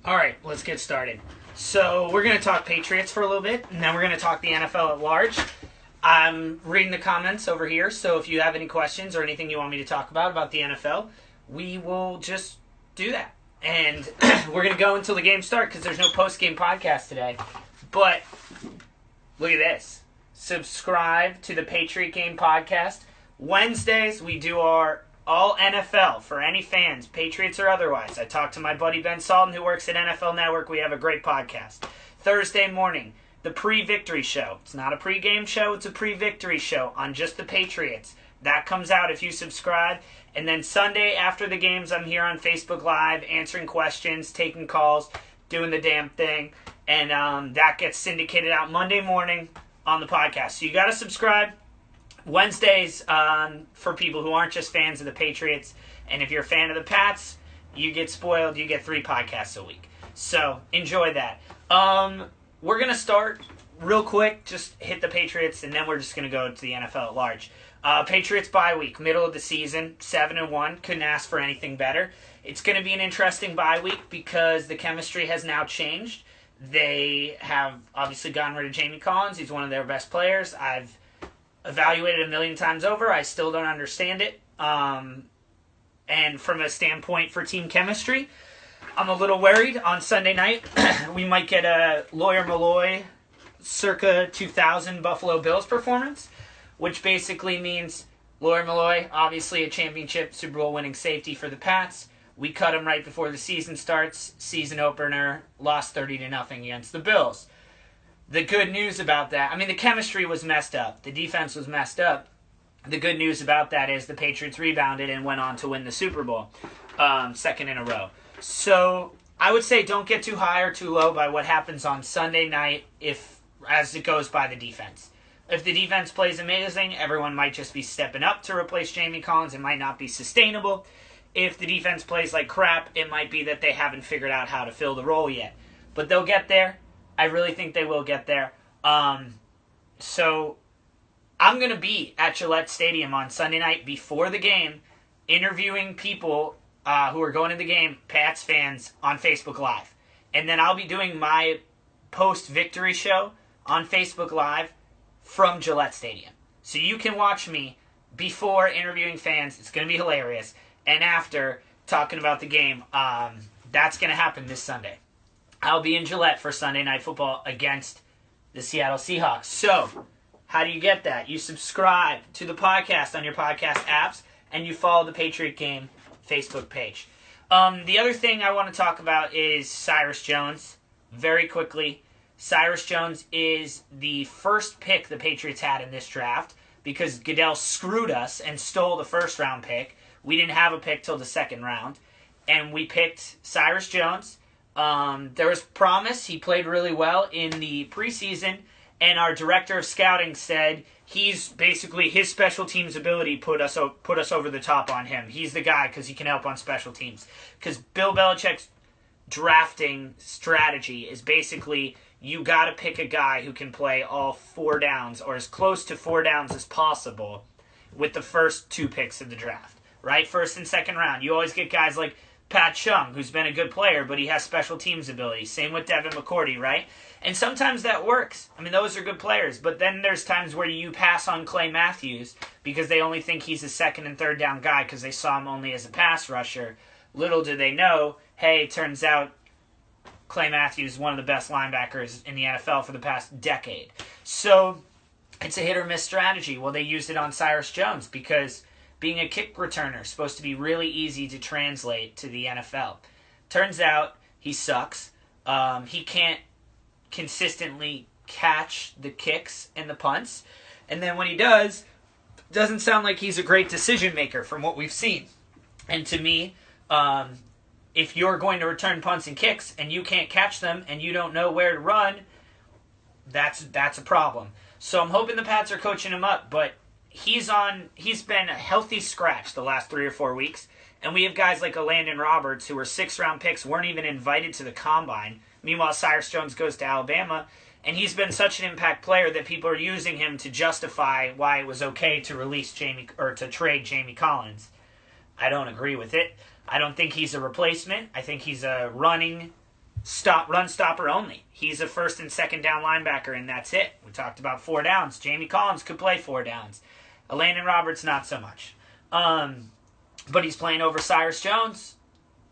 All right, let's get started. So we're going to talk Patriots for a little bit, and then we're going to talk the NFL at large. I'm reading the comments over here, so if you have any questions or anything you want me to talk about the NFL, we will just do that. And we're going to go until the games start because there's no post-game podcast today. But look at this. Subscribe to the Patriot Game Podcast. Wednesdays, we do our all NFL for any fans, Patriots or otherwise. I talked to my buddy Ben Salton, who works at NFL Network. We have a great podcast. Thursday morning, the pre-victory show. It's not a pre-game show, it's a pre-victory show on just the Patriots. That comes out if you subscribe. And then Sunday after the games, I'm here on Facebook Live answering questions, taking calls, doing the damn thing. And that gets syndicated out Monday morning on the podcast. So you got to subscribe. Wednesdays for people who aren't just fans of the Patriots. And if you're a fan of the Pats, you get spoiled. You get 3 podcasts a week. So enjoy that. We're going to start real quick. Just hit the Patriots, and then we're just going to go to the NFL at large. Patriots bye week, middle of the season, 7-1. Couldn't ask for anything better. It's going to be an interesting bye week because the chemistry has now changed. They have obviously gotten rid of Jamie Collins. He's one of their best players. I've evaluated 1,000,000 times over. I still don't understand it. And from a standpoint for team chemistry, I'm a little worried. On Sunday night, we might get a Lawyer Malloy circa 2000 Buffalo Bills performance, which basically means Lawyer Malloy, obviously a championship Super Bowl winning safety for the Pats. We cut him right before the season starts. Season opener, lost 30-0 against the Bills. The good news about that, the chemistry was messed up. The defense was messed up. The good news about that is the Patriots rebounded and went on to win the Super Bowl, second in a row. So I would say don't get too high or too low by what happens on Sunday night as it goes by the defense. If the defense plays amazing, everyone might just be stepping up to replace Jamie Collins. It might not be sustainable. If the defense plays like crap, it might be that they haven't figured out how to fill the role yet. But they'll get there. I really think they will get there. So I'm going to be at Gillette Stadium on Sunday night before the game, interviewing people who are going to the game, Pats fans, on Facebook Live. And then I'll be doing my post-victory show on Facebook Live from Gillette Stadium. So you can watch me before interviewing fans. It's going to be hilarious. And after talking about the game, that's going to happen this Sunday. I'll be in Gillette for Sunday Night Football against the Seattle Seahawks. So, how do you get that? You subscribe to the podcast on your podcast apps, and you follow the Patriot Game Facebook page. The other thing I want to talk about is Cyrus Jones. Very quickly, Cyrus Jones is the first pick the Patriots had in this draft because Goodell screwed us and stole the first-round pick. We didn't have a pick till the second round, and we picked Cyrus Jones. There was promise. He played really well in the preseason, and our director of scouting said he's basically his special teams ability put us over the top on him. He's the guy because he can help on special teams. Because Bill Belichick's drafting strategy is basically you got to pick a guy who can play all 4 downs or as close to 4 downs as possible with the first 2 picks of the draft. Right? First and second round. You always get guys like Pat Chung, who's been a good player, but he has special teams ability. Same with Devin McCourty, right? And sometimes that works. Those are good players. But then there's times where you pass on Clay Matthews because they only think he's a second and third down guy because they saw him only as a pass rusher. Little do they know, hey, it turns out Clay Matthews is one of the best linebackers in the NFL for the past decade. So it's a hit or miss strategy. Well, they used it on Cyrus Jones because being a kick returner is supposed to be really easy to translate to the NFL. Turns out he sucks. He can't consistently catch the kicks and the punts. And then when he does, doesn't sound like he's a great decision maker from what we've seen. And to me, if you're going to return punts and kicks and you can't catch them and you don't know where to run, that's a problem. So I'm hoping the Pats are coaching him up, but he's been a healthy scratch the last 3 or 4 weeks, and we have guys like a Landon Roberts who were 6th-round picks, weren't even invited to the Combine. Meanwhile, Cyrus Jones goes to Alabama, and he's been such an impact player that people are using him to justify why it was okay to to trade Jamie Collins. I don't agree with it. I don't think he's a replacement. I think he's a running run stopper only. He's a first and second down linebacker, and that's it. We talked about 4 downs. Jamie Collins could play 4 downs. Landon Roberts, not so much. But he's playing over Cyrus Jones,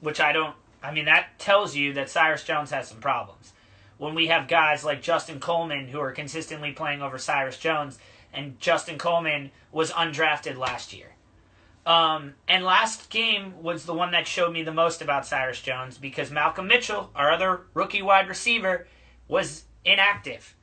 which that tells you that Cyrus Jones has some problems. When we have guys like Justin Coleman who are consistently playing over Cyrus Jones, and Justin Coleman was undrafted last year. And last game was the one that showed me the most about Cyrus Jones because Malcolm Mitchell, our other rookie wide receiver, was inactive.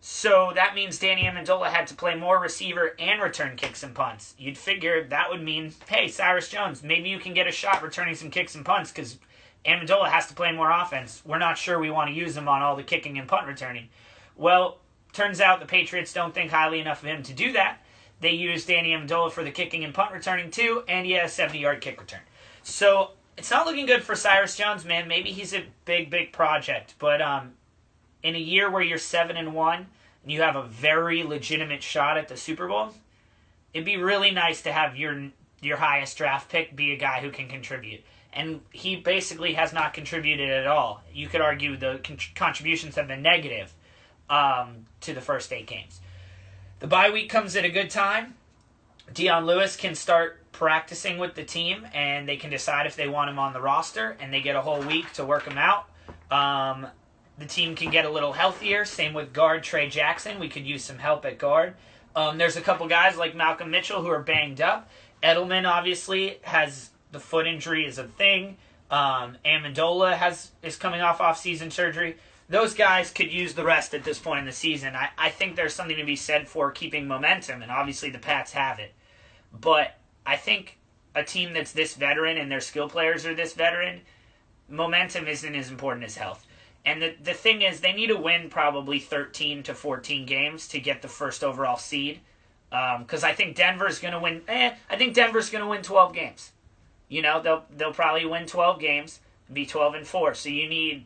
So that means Danny Amendola had to play more receiver and return kicks and punts. You'd figure that would mean, hey, Cyrus Jones, maybe you can get a shot returning some kicks and punts because Amendola has to play more offense. We're not sure we want to use him on all the kicking and punt returning. Well, turns out the Patriots don't think highly enough of him to do that. They used Danny Amendola for the kicking and punt returning too, and he had a 70-yard kick return. So it's not looking good for Cyrus Jones, man. Maybe he's a big project, but in a year where you're 7-1 and you have a very legitimate shot at the Super Bowl, it'd be really nice to have your highest draft pick be a guy who can contribute. And he basically has not contributed at all. You could argue the contributions have been negative to the first 8 games. The bye week comes at a good time. Dion Lewis can start practicing with the team, and they can decide if they want him on the roster, and they get a whole week to work him out. The team can get a little healthier. Same with guard Trey Jackson. We could use some help at guard. There's a couple guys like Malcolm Mitchell who are banged up. Edelman obviously has the foot injury is a thing. Amendola is coming off season surgery. Those guys could use the rest at this point in the season. I think there's something to be said for keeping momentum, and obviously the Pats have it. But I think a team that's this veteran and their skill players are this veteran, momentum isn't as important as health. And the thing is, they need to win probably 13 to 14 games to get the first overall seed. Because I think Denver's going to win. I think Denver's going to win 12 games. You know, they'll probably win 12 games and be 12-4. So you need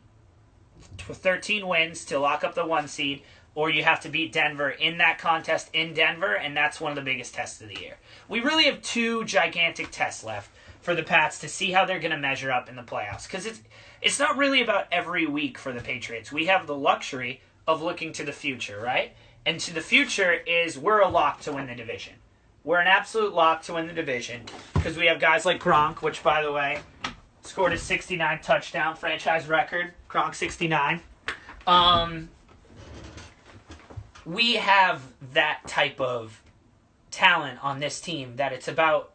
13 wins to lock up the 1 seed, or you have to beat Denver in that contest in Denver, and that's one of the biggest tests of the year. We really have 2 gigantic tests left for the Pats to see how they're going to measure up in the playoffs. Because it's not really about every week for the Patriots. We have the luxury of looking to the future, right? And to the future is we're a lock to win the division. We're an absolute lock to win the division because we have guys like Gronk, which, by the way, scored a 69 touchdown franchise record. Gronk 69. We have that type of talent on this team that it's about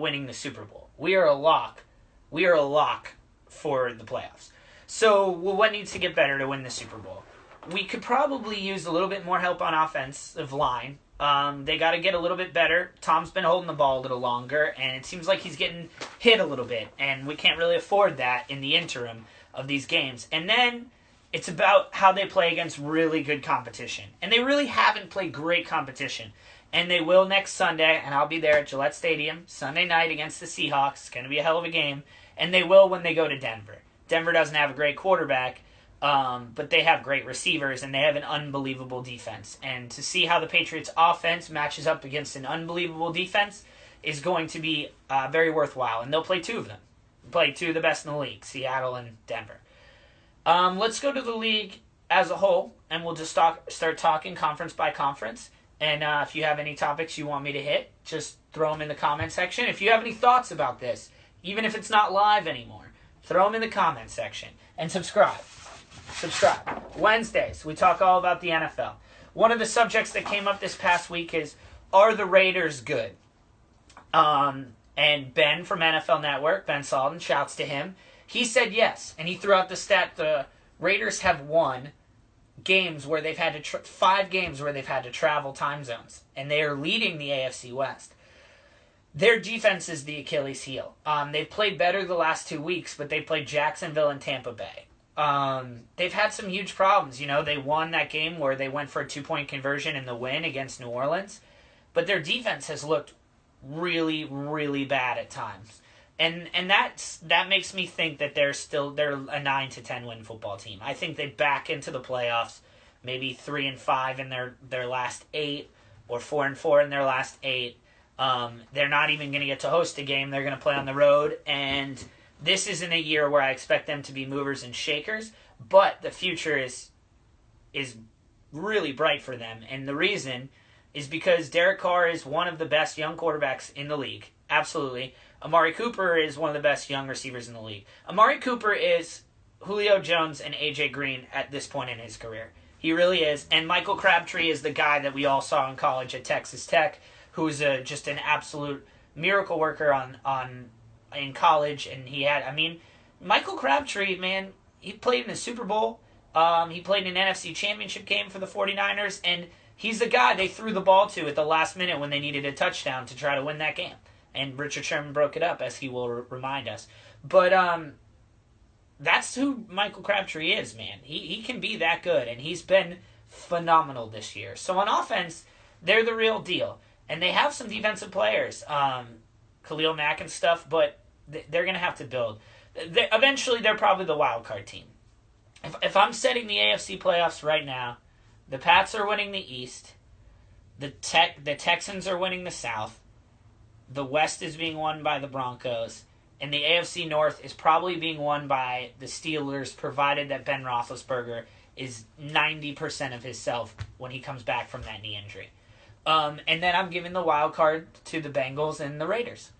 winning the Super Bowl. We are a lock. We are a lock for the playoffs. So, what needs to get better to win the Super Bowl? We could probably use a little bit more help on offensive line. They got to get a little bit better. Tom's been holding the ball a little longer, and it seems like he's getting hit a little bit, and we can't really afford that in the interim of these games. And then it's about how they play against really good competition. And they really haven't played great competition. And they will next Sunday, and I'll be there at Gillette Stadium, Sunday night against the Seahawks. It's going to be a hell of a game. And they will when they go to Denver. Denver doesn't have a great quarterback, but they have great receivers, and they have an unbelievable defense. And to see how the Patriots' offense matches up against an unbelievable defense is going to be very worthwhile. And they'll play 2 of them. Play 2 of the best in the league, Seattle and Denver. Let's go to the league as a whole, and we'll just start talking conference by conference. And if you have any topics you want me to hit, just throw them in the comment section. If you have any thoughts about this, even if it's not live anymore, throw them in the comment section. And subscribe. Wednesdays, we talk all about the NFL. One of the subjects that came up this past week is, are the Raiders good? And Ben from NFL Network, Ben Salden, shouts to him. He said yes, and he threw out the stat the Raiders have won games where they've had to 5 games where they've had to travel time zones, and they are leading the AFC West. Their defense is the Achilles heel. They've played better the last 2 weeks, but they played Jacksonville and Tampa Bay. They've had some huge problems. You know, they won that game where they went for a 2-point conversion in the win against New Orleans, but their defense has looked really, really bad at times. And that makes me think that they're a 9 to 10 win football team. I think they back into the playoffs, maybe 3-5 in their last 8, or 4-4 in their last 8. They're not even going to get to host a game. They're going to play on the road, and this isn't a year where I expect them to be movers and shakers, but the future is really bright for them. And the reason is because Derek Carr is one of the best young quarterbacks in the league. Absolutely. Amari Cooper is one of the best young receivers in the league. Amari Cooper is Julio Jones and A.J. Green at this point in his career. He really is. And Michael Crabtree is the guy that we all saw in college at Texas Tech, who's just an absolute miracle worker in college. And Michael Crabtree, man, he played in the Super Bowl. He played in an NFC Championship game for the 49ers, and he's the guy they threw the ball to at the last minute when they needed a touchdown to try to win that game. And Richard Sherman broke it up, as he will remind us. But that's who Michael Crabtree is, man. He can be that good, and he's been phenomenal this year. So on offense, they're the real deal. And they have some defensive players, Khalil Mack and stuff, but they're going to have to build. Eventually, they're probably the wild card team. If I'm setting the AFC playoffs right now, the Pats are winning the East, the Texans are winning the South, the West is being won by the Broncos, and the AFC North is probably being won by the Steelers, provided that Ben Roethlisberger is 90% of his self when he comes back from that knee injury. And then I'm giving the wild card to the Bengals and the Raiders.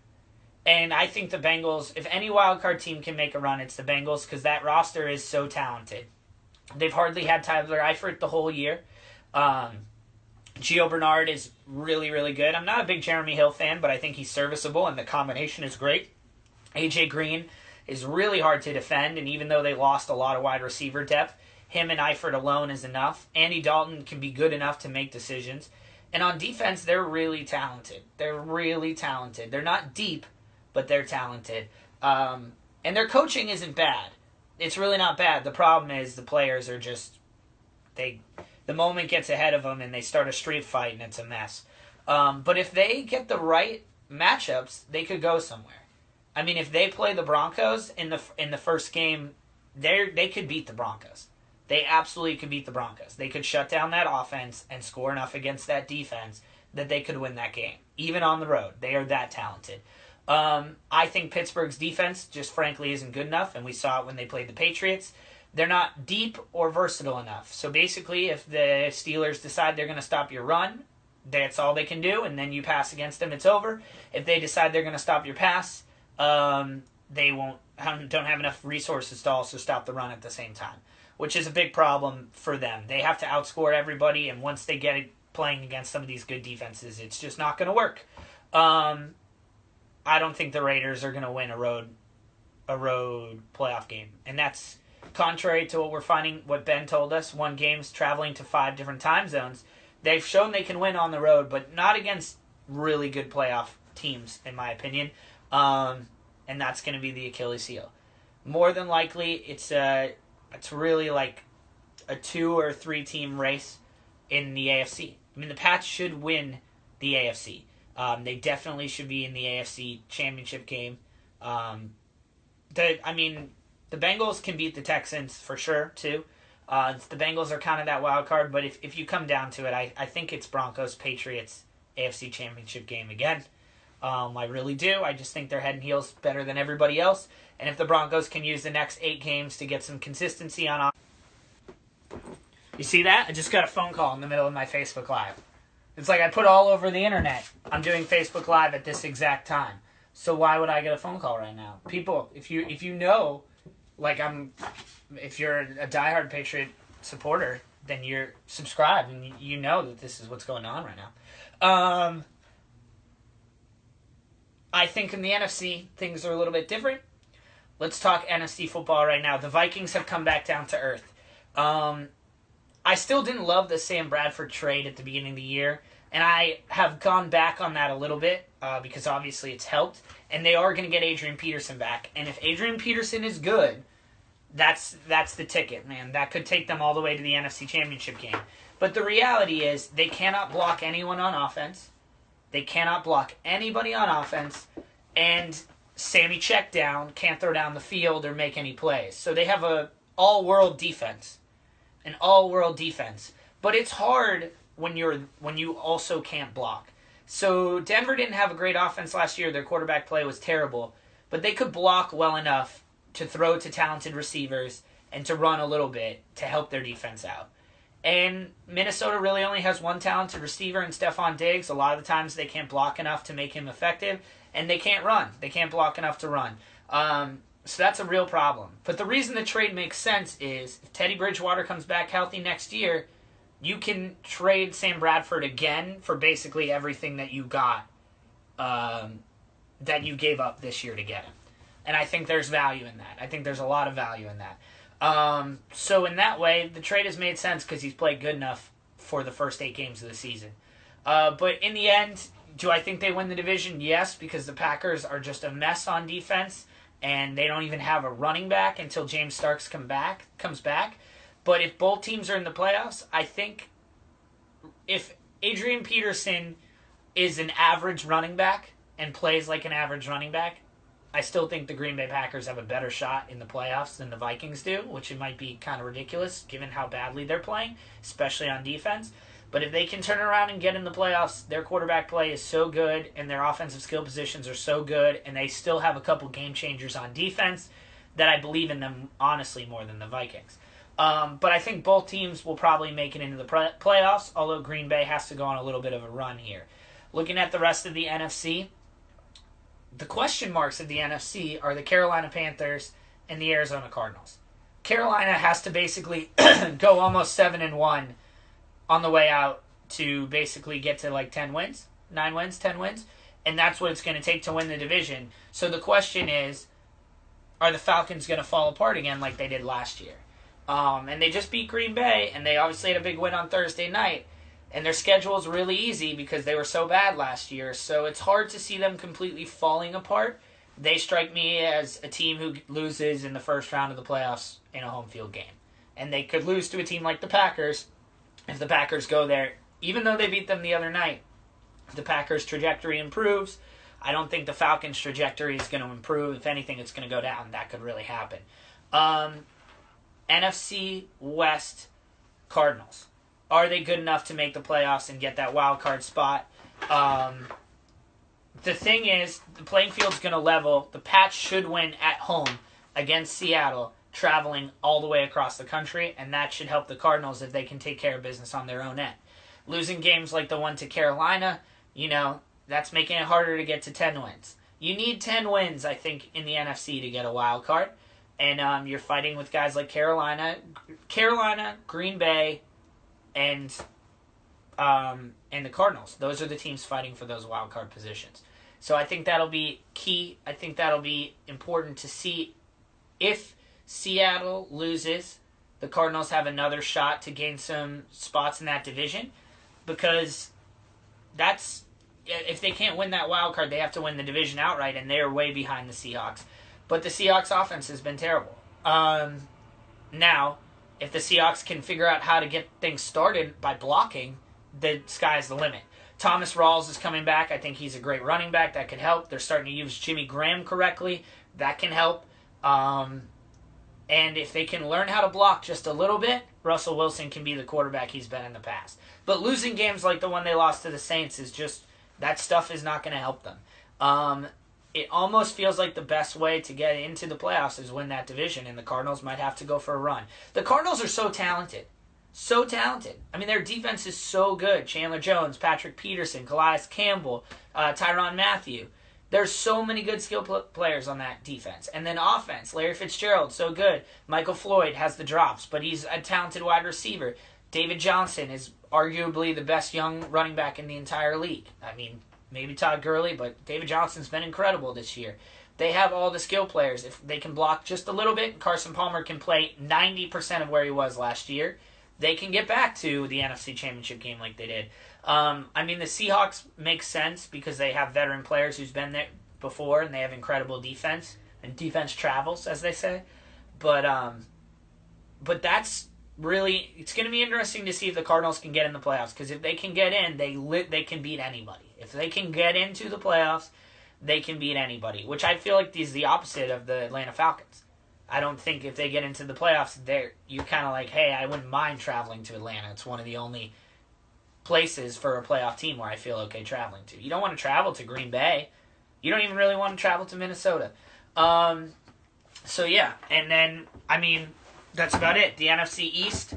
And I think the Bengals, if any wild card team can make a run, it's the Bengals, because that roster is so talented. They've hardly had Tyler Eifert the whole year. Gio Bernard is really, really good. I'm not a big Jeremy Hill fan, but I think he's serviceable, and the combination is great. A.J. Green is really hard to defend, and even though they lost a lot of wide receiver depth, him and Eifert alone is enough. Andy Dalton can be good enough to make decisions. And on defense, they're really talented. They're really talented. They're not deep, but they're talented. And their coaching isn't bad. It's really not bad. The problem is the players are just... The moment gets ahead of them and they start a street fight and it's a mess. But if they get the right matchups, they could go somewhere. I mean, if they play the Broncos in the first game, they could beat the Broncos. They absolutely could beat the Broncos. They could shut down that offense and score enough against that defense that they could win that game, even on the road. They are that talented. I think Pittsburgh's defense just frankly isn't good enough, and we saw it when they played the Patriots. They're not deep or versatile enough. So basically, if the Steelers decide they're going to stop your run, that's all they can do, and then you pass against them, it's over. If they decide they're going to stop your pass, they don't have enough resources to also stop the run at the same time, which is a big problem for them. They have to outscore everybody, and once they get it playing against some of these good defenses, it's just not going to work. I don't think the Raiders are going to win a road playoff game, and that's contrary to what Ben told us. Won games traveling to 5 different time zones. They've shown they can win on the road, but not against really good playoff teams, in my opinion. And that's going to be the Achilles heel. More than likely, it's really like a 2 or 3 team race in the AFC. I mean, the Pats should win the AFC. They definitely should be in the AFC championship game. The Bengals can beat the Texans for sure, too. The Bengals are kind of that wild card, but if you come down to it, I think it's Broncos-Patriots AFC championship game again. I really do. I just think they're head and heels better than everybody else. And if the Broncos can use the next 8 games to get some consistency on... You see that? I just got a phone call in the middle of my Facebook Live. It's like I put all over the internet. I'm doing Facebook Live at this exact time. So why would I get a phone call right now? People, if you know... if you're a diehard Patriot supporter, then you're subscribed and you know that this is what's going on right now. I think in the NFC, things are a little bit different. Let's talk NFC football right now. The Vikings have come back down to earth. I still didn't love the Sam Bradford trade at the beginning of the year, and I have gone back on that a little bit because obviously it's helped, and they are going to get Adrian Peterson back. And if Adrian Peterson is good, that's the ticket, man. That could take them all the way to the NFC Championship game. But the reality is they cannot block anyone on offense. They cannot block anybody on offense, and Sammy Checkdown can't throw down the field or make any plays. So they have an all-world defense. But it's hard when you also can't block. So Denver didn't have a great offense last year. Their quarterback play was terrible. but they could block well enough to throw to talented receivers and to run a little bit to help their defense out. And Minnesota really only has one talented receiver in Stephon Diggs. A lot of the times they can't block enough to make him effective, and they can't run. They can't block enough to run. So that's a real problem. But the reason the trade makes sense is if Teddy Bridgewater comes back healthy next year, you can trade Sam Bradford again for basically everything that you got, that you gave up this year to get him. And I think there's value in that. I think there's a lot of value in that. So in that way, the trade has made sense because he's played good enough for the first 8 games of the season. But in the end, do I think they win the division? Yes, because the Packers are just a mess on defense, and they don't even have a running back until James Starks comes back. But if both teams are in the playoffs, I think if Adrian Peterson is an average running back and plays like an average running back, I still think the Green Bay Packers have a better shot in the playoffs than the Vikings do, which it might be kind of ridiculous given how badly they're playing, especially on defense. But if they can turn around and get in the playoffs, their quarterback play is so good and their offensive skill positions are so good, and they still have a couple game changers on defense, that I believe in them honestly more than the Vikings. But I think both teams will probably make it into the playoffs, although Green Bay has to go on a little bit of a run here. Looking at the rest of the NFC, the question marks of the NFC are the Carolina Panthers and the Arizona Cardinals. Carolina has to basically go almost 7-1 on the way out to basically get to like 10 wins, 9 wins, 10 wins, and that's what it's going to take to win the division. So the question is, are the Falcons going to fall apart again like they did last year? And they just beat Green Bay, and they obviously had a big win on Thursday night. And their schedule is really easy because they were so bad last year. So it's hard to see them completely falling apart. They strike me as a team who loses in the first round of the playoffs in a home field game. And they could lose to a team like the Packers if the Packers go there. Even though they beat them the other night, if the Packers' trajectory improves, I don't think the Falcons' trajectory is going to improve. If anything, it's going to go down. That could really happen. NFC West Cardinals. Are they good enough to make the playoffs and get that wild card spot? The thing is, the playing field's going to level. The Pats should win at home against Seattle, traveling all the way across the country, and that should help the Cardinals if they can take care of business on their own end. Losing games like the one to Carolina, that's making it harder to get to 10 wins. You need 10 wins, I think, in the NFC to get a wild card, and you're fighting with guys like Carolina, Green Bay, and the Cardinals. Those are the teams fighting for those wild card positions. So I think that'll be key. I think that'll be important to see. If Seattle loses, the Cardinals have another shot to gain some spots in that division, because if they can't win that wild card, they have to win the division outright, and they're way behind the Seahawks. But the Seahawks offense has been terrible. Now, if the Seahawks can figure out how to get things started by blocking, the sky's the limit. Thomas Rawls is coming back. I think he's a great running back. That could help. They're starting to use Jimmy Graham correctly. That can help. And if they can learn how to block just a little bit, Russell Wilson can be the quarterback he's been in the past. But losing games like the one they lost to the Saints is just, that stuff is not going to help them. It almost feels like the best way to get into the playoffs is win that division, and the Cardinals might have to go for a run. The Cardinals are so talented. So talented. I mean, their defense is so good. Chandler Jones, Patrick Peterson, Calais Campbell, Tyrann Mathieu. There's so many good skill players on that defense. And then offense, Larry Fitzgerald, so good. Michael Floyd has the drops, but he's a talented wide receiver. David Johnson is arguably the best young running back in the entire league. I mean, maybe Todd Gurley, but David Johnson's been incredible this year. They have all the skill players. If they can block just a little bit, Carson Palmer can play 90% of where he was last year. They can get back to the NFC Championship game like they did. I mean, the Seahawks make sense because they have veteran players who's been there before, and they have incredible defense, and defense travels, as they say. But that's really, it's going to be interesting to see if the Cardinals can get in the playoffs, because if they can get in, they can beat anybody. If they can get into the playoffs, they can beat anybody, which I feel like is the opposite of the Atlanta Falcons. I don't think if they get into the playoffs, you're kind of like, hey, I wouldn't mind traveling to Atlanta. It's one of the only places for a playoff team where I feel okay traveling to. You don't want to travel to Green Bay. You don't even really want to travel to Minnesota. So yeah, and then that's about it. The NFC East.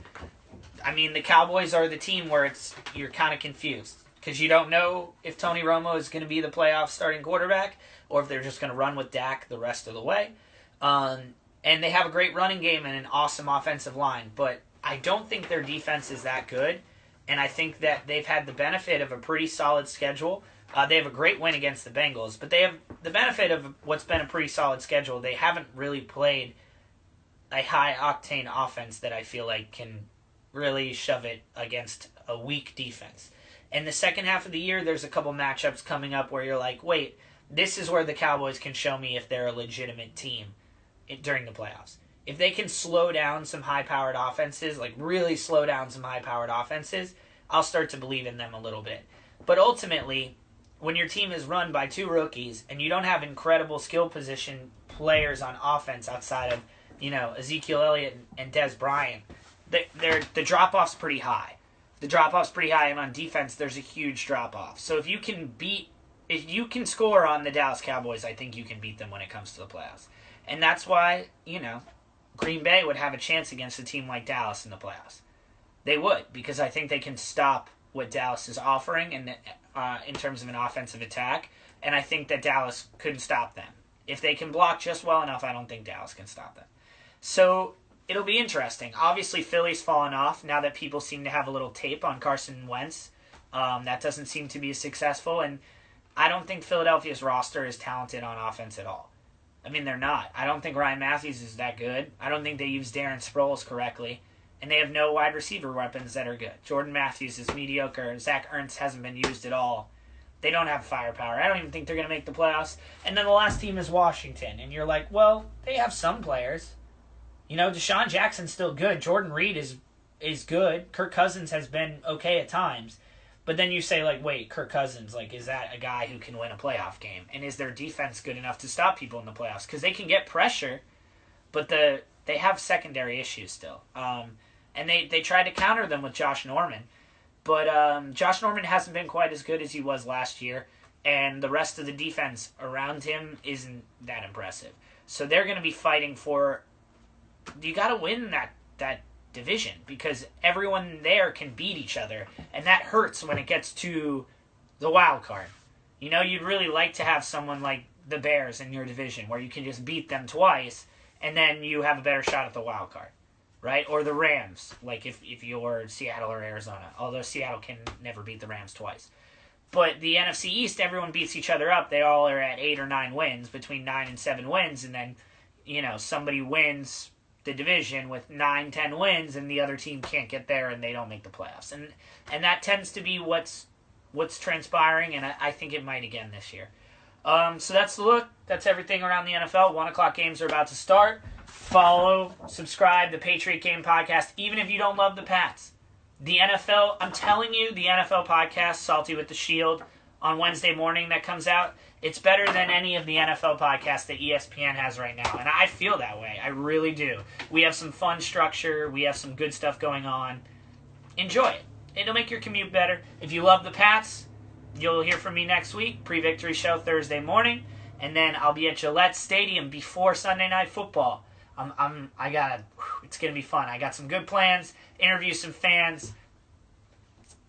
The Cowboys are the team where you're kind of confused because you don't know if Tony Romo is going to be the playoff starting quarterback or if they're just going to run with Dak the rest of the way. And they have a great running game and an awesome offensive line, but I don't think their defense is that good. And I think that they've had the benefit of a pretty solid schedule. They have a great win against the Bengals, but they have the benefit of what's been a pretty solid schedule. They haven't really played a high-octane offense that I feel like can really shove it against a weak defense. In the second half of the year, there's a couple matchups coming up where you're like, wait, this is where the Cowboys can show me if they're a legitimate team during the playoffs. If they can slow down some high-powered offenses, like really slow down some high-powered offenses, I'll start to believe in them a little bit. But ultimately, when your team is run by two rookies and you don't have incredible skill position players on offense outside of, Ezekiel Elliott and Dez Bryant, the drop-off's pretty high. The drop-off's pretty high, and on defense, there's a huge drop-off. So if you can score on the Dallas Cowboys, I think you can beat them when it comes to the playoffs. And that's why, Green Bay would have a chance against a team like Dallas in the playoffs. They would, because I think they can stop what Dallas is offering in terms of an offensive attack, and I think that Dallas couldn't stop them. If they can block just well enough, I don't think Dallas can stop them. So it'll be interesting. Obviously, Philly's fallen off now that people seem to have a little tape on Carson Wentz. That doesn't seem to be as successful, and I don't think Philadelphia's roster is talented on offense at all. They're not. I don't think Ryan Matthews is that good. I don't think they use Darren Sproles correctly. And they have no wide receiver weapons that are good. Jordan Matthews is mediocre. Zach Ertz hasn't been used at all. They don't have firepower. I don't even think they're going to make the playoffs. And then the last team is Washington. And you're like, well, they have some players. Deshaun Jackson's still good. Jordan Reed is good. Kirk Cousins has been okay at times. But then you say, wait, Kirk Cousins, is that a guy who can win a playoff game? And is their defense good enough to stop people in the playoffs? Because they can get pressure, but they have secondary issues still. And they tried to counter them with Josh Norman. But Josh Norman hasn't been quite as good as he was last year. And the rest of the defense around him isn't that impressive. So they're going to be fighting for... You got to win that division because everyone there can beat each other, and that hurts when it gets to the wild card. You'd really like to have someone like the Bears in your division where you can just beat them twice and then you have a better shot at the wild card, right? Or the Rams, if you're Seattle or Arizona, although Seattle can never beat the Rams twice. But the NFC East, everyone beats each other up. They all are at 8 or 9 wins, between 9 and 7 wins, and then somebody wins the division with 9-10 wins and the other team can't get there and they don't make the playoffs. And that tends to be what's transpiring, and I think it might again this year. So that's the look. That's everything around the NFL. 1 o'clock games are about to start. Follow, subscribe, the Patriot Game Podcast, even if you don't love the Pats. The NFL, I'm telling you, the NFL podcast, Salty with the Shield, on Wednesday morning that comes out, it's better than any of the NFL podcasts that ESPN has right now. And I feel that way. I really do. We have some fun structure. We have some good stuff going on. Enjoy it. It'll make your commute better. If you love the Pats, you'll hear from me next week. Pre-victory show Thursday morning. And then I'll be at Gillette Stadium before Sunday Night Football. It's going to be fun. I got some good plans. Interview some fans.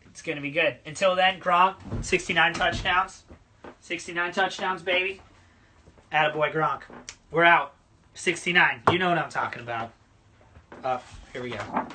It's going to be good. Until then, Gronk, 69 touchdowns. 69 touchdowns, baby. Attaboy, Gronk. We're out. 69. You know what I'm talking about. Here we go.